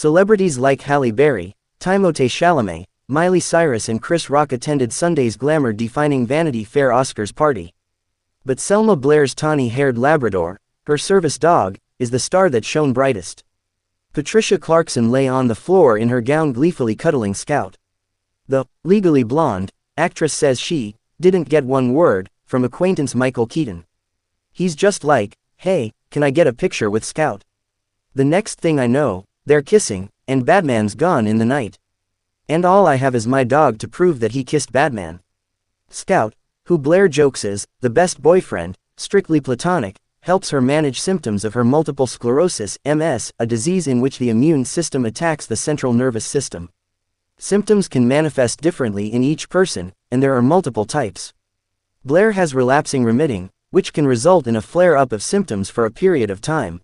Celebrities like Halle Berry, Timothée Chalamet, Miley Cyrus and Chris Rock attended Sunday's glamour-defining Vanity Fair Oscars party. But Selma Blair's tawny-haired Labrador, her service dog, is the star that shone brightest. Patricia Clarkson lay on the floor in her gown gleefully cuddling Scout. The legally blonde actress says she didn't get one word from acquaintance Michael Keaton. He's just like, "Hey, can I get a picture with Scout?" The next thing I know, they're kissing, and Batman's gone in the night. And all I have is my dog to prove that he kissed Batman. Scout, who Blair jokes is the best boyfriend, strictly platonic, helps her manage symptoms of her multiple sclerosis, MS, a disease in which the immune system attacks the central nervous system. Symptoms can manifest differently in each person, and there are multiple types. Blair has relapsing remitting, which can result in a flare-up of symptoms for a period of time.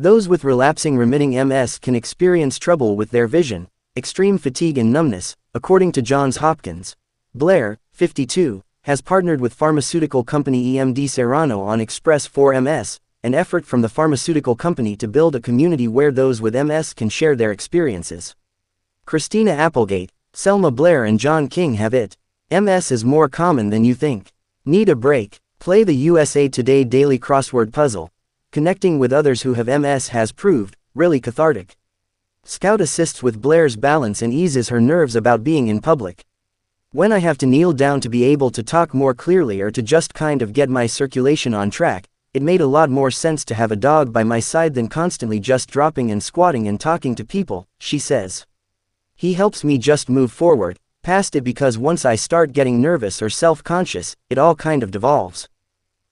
Those with relapsing remitting MS can experience trouble with their vision, extreme fatigue and numbness, according to Johns Hopkins. Blair, 52, has partnered with pharmaceutical company EMD Serrano on Express for MS, an effort from the pharmaceutical company to build a community where those with MS can share their experiences. Christina Applegate, Selma Blair and John King have it. MS is more common than you think. Need a break? Play the USA Today Daily Crossword Puzzle. Connecting with others who have MS has proved really cathartic. Scout assists with Blair's balance and eases her nerves about being in public. When I have to kneel down to be able to talk more clearly or to just kind of get my circulation on track, it made a lot more sense to have a dog by my side than constantly just dropping and squatting and talking to people, she says. He helps me just move forward, past it, because once I start getting nervous or self-conscious, it all kind of devolves.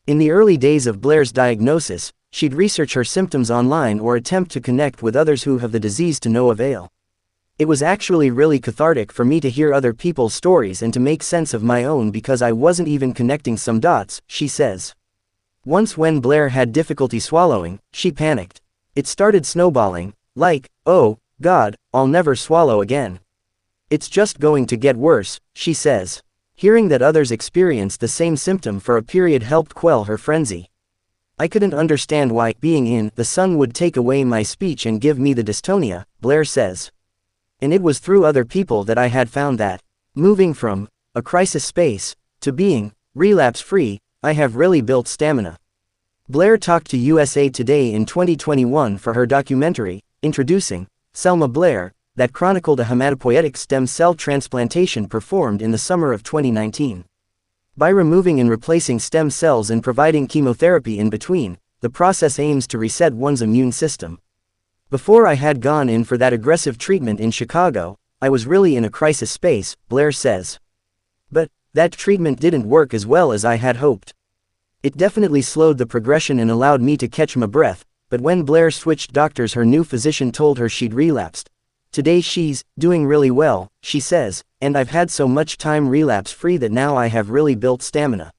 In the early days of Blair's diagnosis, she'd research her symptoms online or attempt to connect with others who have the disease to no avail. It was actually really cathartic for me to hear other people's stories and to make sense of my own because I wasn't even connecting some dots, she says. Once when Blair had difficulty swallowing, she panicked. It started snowballing, like, "Oh, God, I'll never swallow again. It's just going to get worse," she says. Hearing that others experienced the same symptom for a period helped quell her frenzy. "I couldn't understand why being in the sun would take away my speech and give me the dystonia," Blair says. "And it was through other people that I had found that, moving from a crisis space to being relapse-free, I have really built stamina." Blair talked to USA Today in 2021 for her documentary, Introducing Selma Blair, that chronicled a hematopoietic stem cell transplantation performed in the summer of 2019. By removing and replacing stem cells and providing chemotherapy in between, the process aims to reset one's immune system. "Before I had gone in for that aggressive treatment in Chicago, I was really in a crisis space," Blair says. "But that treatment didn't work as well as I had hoped. It definitely slowed the progression and allowed me to catch my breath, but when Blair switched doctors, her new physician told her she'd relapsed. Today she's doing really well," she says, "and I've had so much time relapse-free that now I have really built stamina."